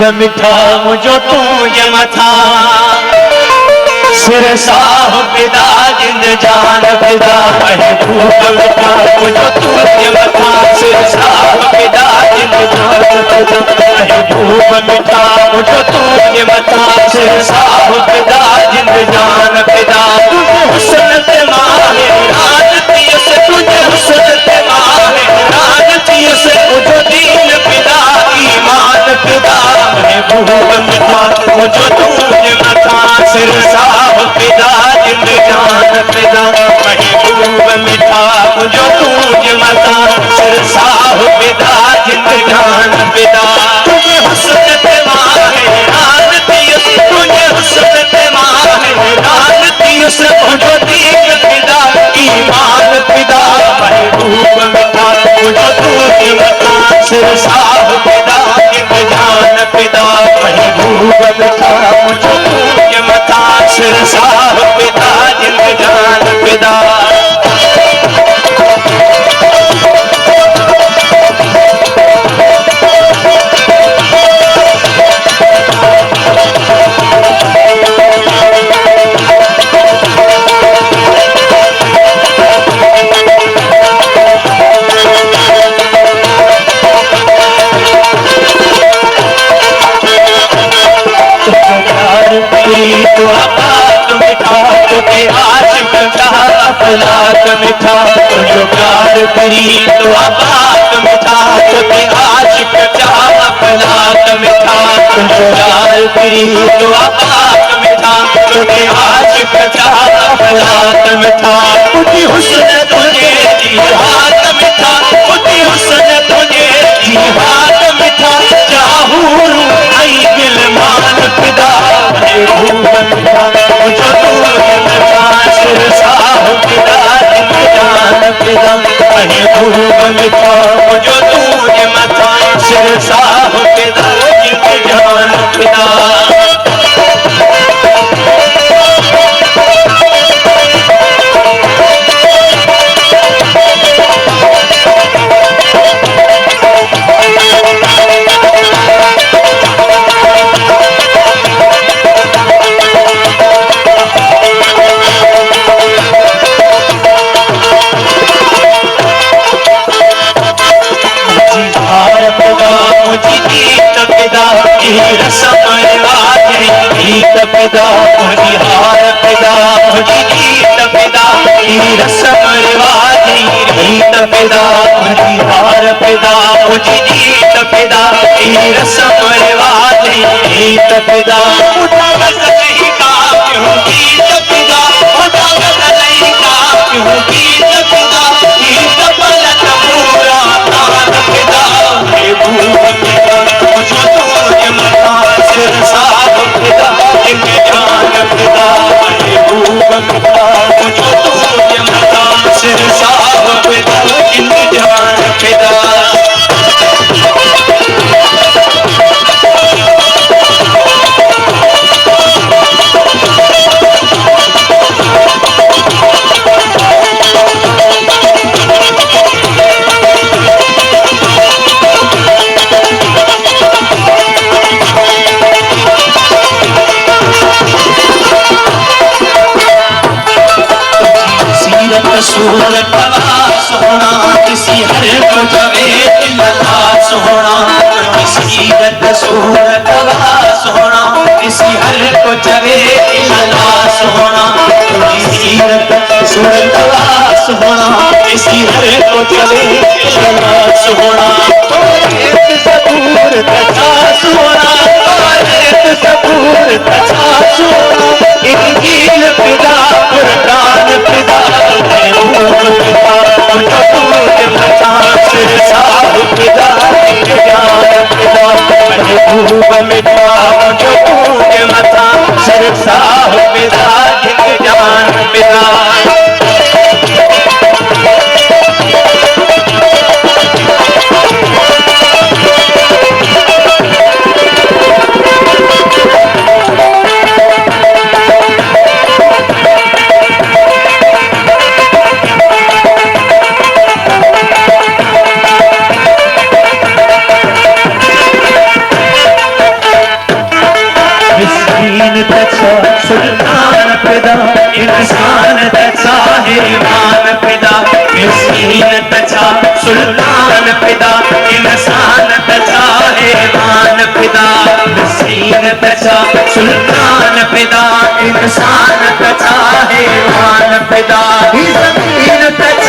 मिठा मुझो तुझे मथा सिर साह पिदा जिंद जान पिदा महबूब मिठा मुझो तुझे मथा सिर साह पिदा जिंद जान पिदा महबूब मिठा मुझो तुझे मथा सिर साह पिदा जिंद जान पिदा तुझे हुस्न ते माहे राजती से तुझे हुस्न ते माहे राजती से मुझो दीन पिदा ईमान पिदा महबूब मिठा मुझो तुझे मथा सिर साह पिदा जिंद जान पिदा महबूब मिठा मुझो तुझे मथा सिर साह पिदा जिंद जान पिदा तुझे हुस्न ते माहे राजती से तुझे हुस्न ते माहे राजती से मुझो दीन पिदा ईमान पिदा महबूब मिठा मुझो तुझे मथा सिर साह पिदा जिंद जान पिदा महबूब मिठा मुझो तुझे मथा सिर साह पिदा जिंद जान पिदा तो आबाद मिठा तुझे आशिक चाह अफलाक मिठा तुझो प्यार करी तो आबाद मिठा तुझे आशिक चाह अफलाक मिठा तुझो प्यार करी तो आबाद मिठा तुझे आशिक चाह अफलाक मिठा तुझी हुस्न तुझे जिहाद मिठा तुझी हुस्न तुझे जिहाद मिठा चाहूर आई दिल मान पिदा महबूब मिठा मुझो तुझे मथा सिर साह पिदा जिंद जान पिदा महबूब मिठा मुझो तुझे मथा सिर साह पिदा जिंद जान पिदा रसम रिवाज गीत पिदा मुझी हार पिदा मुझी गीत पिदा रसम रिवाज गीत पिदा मुझी हार पिदा मुझी गीत पिदा रसम रिवाज गीत पिदा उठावत नहीं का क्यों गीत पिदा उठावत नहीं का क्यों गीत पिदा गीत पलट पूरा प्राण पिदा महबूब पिदा मुझो तुझे मथा सिर साह पिदा जिंद जान पिदा महबूब मिठा मुझो तुझे मथा सिर साह पिदा जिंद जान पिदा सूरत तवा सोना किसी हर को जवे लता सोना सीरत सूरत तवा सोना किसी हर को जवे लता सोना सीरत सूरत तवा सोना किसी हर को जवे लता सोना एक सबूर तथा सोना एक सबूर तथा सोना इंजील पिदा कुरान पिदा महबूब मिठा मुझो तुझे मथा सिर साह पिदा जिंद जान पिदा महबूब मिठा मुझो तुझे मथा सिर साह पिदा जिंद जान पिदा फिदा इंसान तचा हैवान फिदा मिस्कीन तचा सुल्तान फिदा इंसान तचा हैवान फिदा मिस्कीन तचा सुल्तान फिदा इंसान तचा हैवान फिदा जमीन तचा